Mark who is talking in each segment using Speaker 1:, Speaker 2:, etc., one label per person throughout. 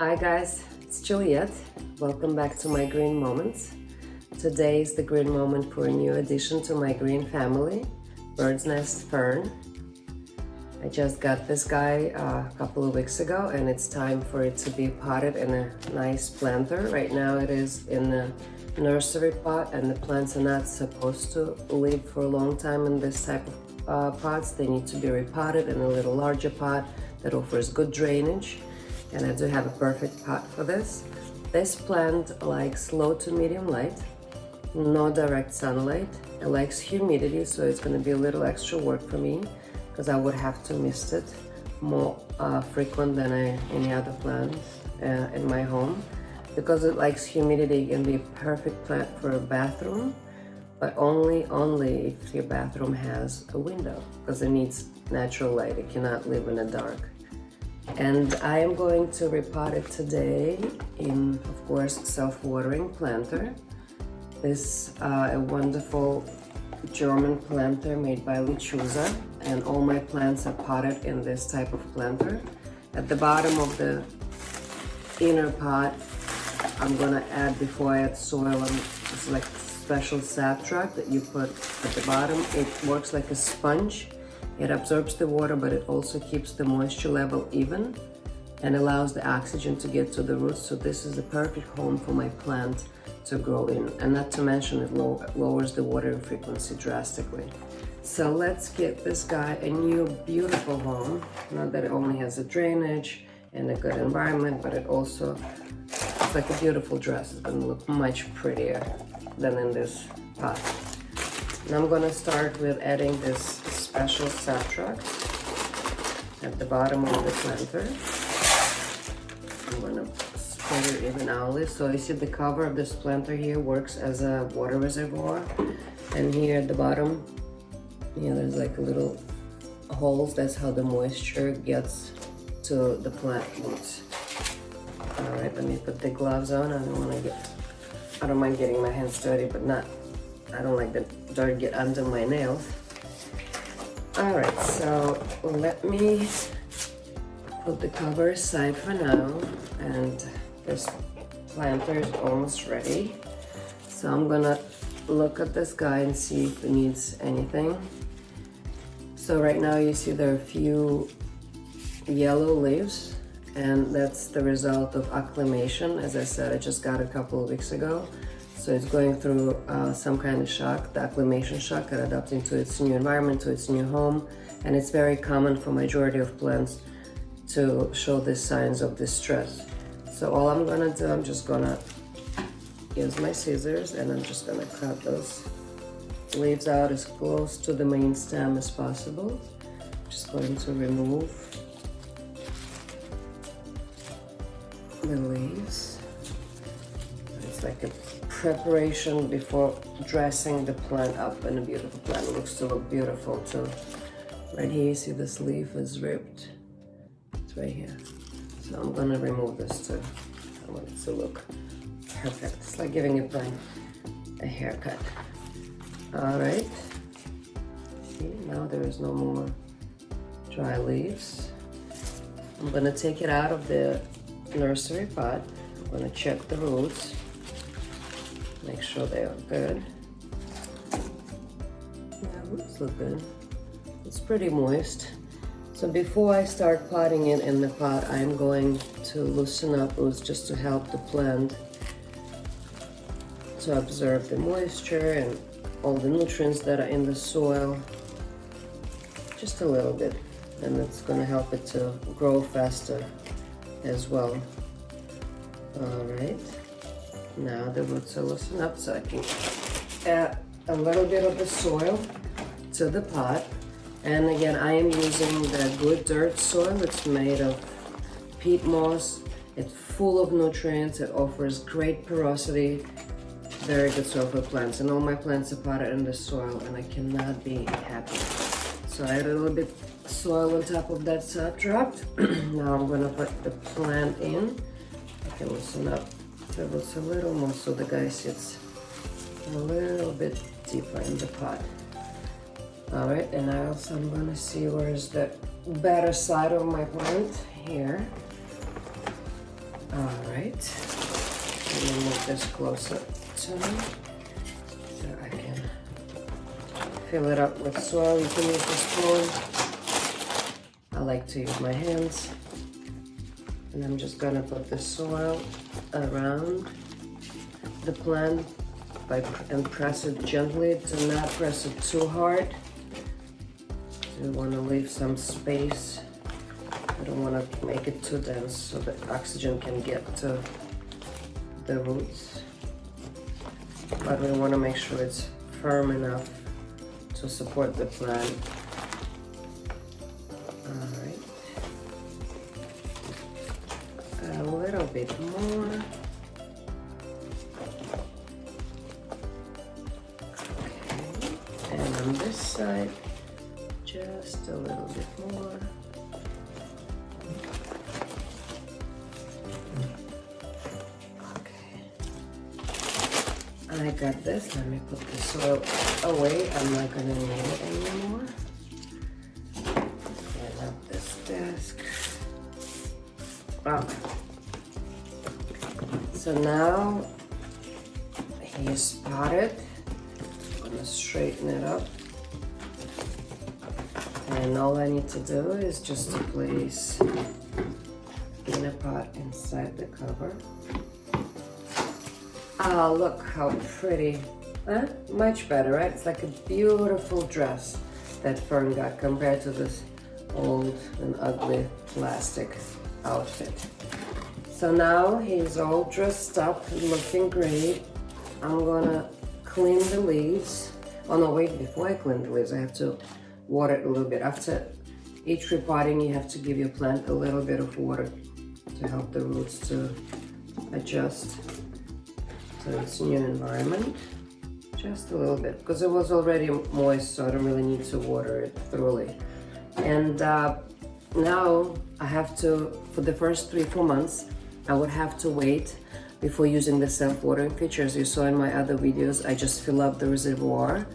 Speaker 1: Hi guys, it's Juliette. Welcome back to my green moments. Today is the green moment for a new addition to my green family, bird's nest Fern. I just got this guy a couple of weeks ago and it's time for it to be potted in a nice planter. Right now it is in a nursery pot and the plants are not supposed to live for a long time in this type of pots. They need to be repotted in a little larger pot that offers good drainage. And I do have a perfect pot for this. This plant likes low to medium light, no direct sunlight. It likes humidity, so it's going to be a little extra work for me because I would have to mist it more frequent than any other plant in my home. Because it likes humidity, it can be a perfect plant for a bathroom, but only if your bathroom has a window, because it needs natural light. It cannot live in the dark. And I am going to repot it today in, of course, self-watering planter. This a wonderful German planter made by Lechuza, and all my plants are potted in this type of planter. At the bottom of the inner pot, I'm gonna add, before I add soil, it's like a special sap track that you put at the bottom. It works like a sponge. It absorbs the water, but it also keeps the moisture level even and allows the oxygen to get to the roots. So this is the perfect home for my plant to grow in. And not to mention, it lowers the watering frequency drastically. So let's get this guy a new beautiful home. Not that it only has a drainage and a good environment, but it also, it's like a beautiful dress. It's gonna look much prettier than in this pot. And I'm gonna start with adding this special sap track at the bottom of the planter. I'm gonna spread it evenly. So you see the cover of this planter here works as a water reservoir. And here at the bottom, there's like a little holes. That's how the moisture gets to the plant roots. All right, let me put the gloves on. I don't mind getting my hands dirty, but I don't like the dirt get under my nails. All right, so let me put the cover aside for now, and this planter is almost ready. So I'm gonna look at this guy and see if it needs anything. So right now you see there are a few yellow leaves, and that's the result of acclimation. As I said, I just got it a couple of weeks ago. So it's going through some kind of shock, the acclimation shock, and adapting to its new environment, to its new home. And it's very common for majority of plants to show these signs of distress. So all I'm gonna do, I'm just gonna use my scissors and I'm just gonna cut those leaves out as close to the main stem as possible. Just going to remove the leaves. It's like a preparation before dressing the plant up, and a beautiful plant. It looks to look beautiful too. Right here you see this leaf is ripped. It's right here. So I'm gonna remove this too. I want it to look perfect. It's like giving a plant a haircut. All right. See, now there is no more dry leaves. I'm gonna take it out of the nursery pot. I'm gonna check the roots. Make sure they are good. Yeah, roots look good. It's pretty moist. So before I start potting it in the pot, I'm going to loosen up roots just to help the plant to absorb the moisture and all the nutrients that are in the soil. Just a little bit. And it's going to help it to grow faster as well. All right. Now the roots are loosened up, so I can add a little bit of the soil to the pot. And again, I am using the good dirt soil. It's made of peat moss. It's full of nutrients. It offers great porosity. Very good soil for plants. And all my plants are potted in the soil, and I cannot be happy. So I add a little bit of soil on top of that sap track. Now I'm gonna put the plant in. I can loosen up the roots a little more so the guy sits a little bit deeper in the pot. All right, and I'm gonna see where is the better side of my plant here. Alright, let me move this closer to me so I can fill it up with soil. You can use the spoon. I like to use my hands. And I'm just gonna put the soil around the plant and press it gently. Do not press it too hard. So you want to leave some space. I don't want to make it too dense so that oxygen can get to the roots. But we want to make sure it's firm enough to support the plant. Alright. A little bit more. On this side, just a little bit more. Okay. I got this. Let me put the soil away. I'm not gonna need it anymore. Clean up this desk. Okay. So now he's spotted. Straighten it up, and all I need to do is just to place in a pot inside the cover. Oh, look how pretty. Huh? Much better, right? It's like a beautiful dress that Fern got compared to this old and ugly plastic outfit. So now he's all dressed up, looking great. I'm gonna clean the leaves. Oh no, wait, before I clean the leaves, I have to water it a little bit. After each repotting, you have to give your plant a little bit of water to help the roots to adjust to its new environment. Just a little bit, because it was already moist, so I don't really need to water it thoroughly. And now I have to, for the first 3-4 months, I would have to wait before using the self-watering features. You saw in my other videos, I just fill up the reservoir.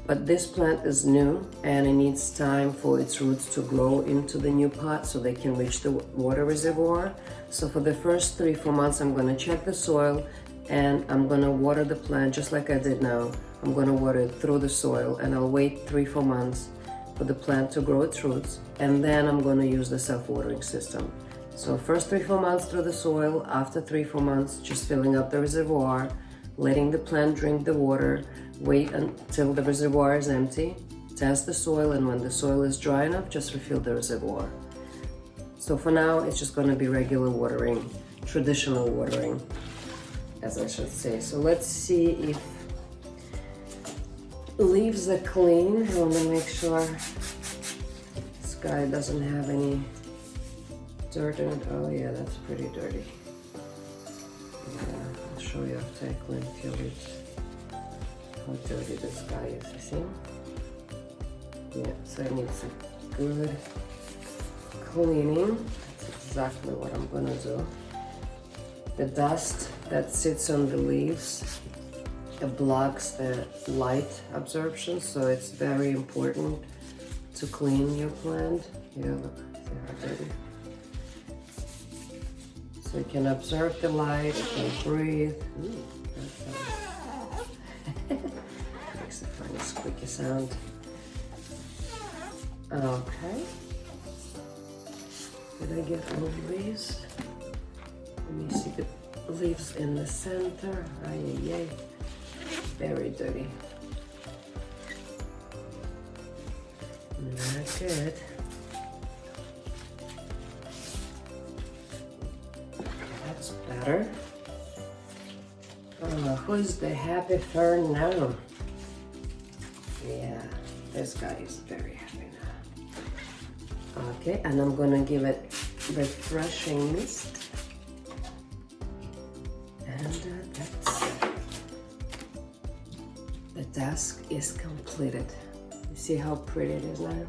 Speaker 1: But this plant is new and it needs time for its roots to grow into the new pot so they can reach the water reservoir. So for the first 3-4 months, I'm gonna check the soil and I'm gonna water the plant just like I did now. I'm gonna water it through the soil, and I'll wait 3-4 months for the plant to grow its roots, and then I'm gonna use the self-watering system. So first 3-4 months through the soil, after 3-4 months, just filling up the reservoir, letting the plant drink the water, wait until the reservoir is empty, test the soil, and when the soil is dry enough, just refill the reservoir. So for now, it's just gonna be regular watering, traditional watering, as I should say. So let's see if leaves are clean. I wanna make sure this guy doesn't have any dirt in it. Oh yeah, that's pretty dirty. Yeah, I'll show you after I clean a few leaves how dirty this guy is, you see? Yeah, so it needs a good cleaning. That's exactly what I'm gonna do. The dust that sits on the leaves, it blocks the light absorption, so it's very important to clean your plant. Yeah, look, see how dirty. So it can absorb the light, it can breathe. Ooh, that makes a funny squeaky sound. Okay. Did I get all of these? Let me see the leaves in the center. Ay. Very dirty. Not good. That's better. Who's the happy Fern now? Yeah, this guy is very happy now. Okay, and I'm gonna give it refreshing mist. And that's it. The desk is completed. You see how pretty it is now?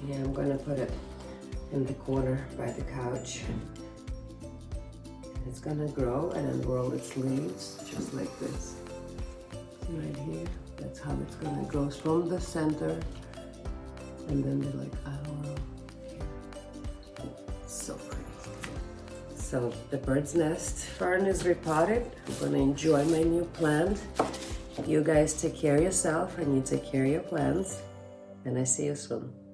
Speaker 1: Yeah, I'm gonna put it in the corner by the couch. It's gonna grow and unroll its leaves just like this. Right here. That's how it's gonna grow from the center, and then they're like unroll here. So pretty. So the bird's nest fern is repotted. I'm gonna enjoy my new plant. You guys take care of yourself and you take care of your plants. And I see you soon.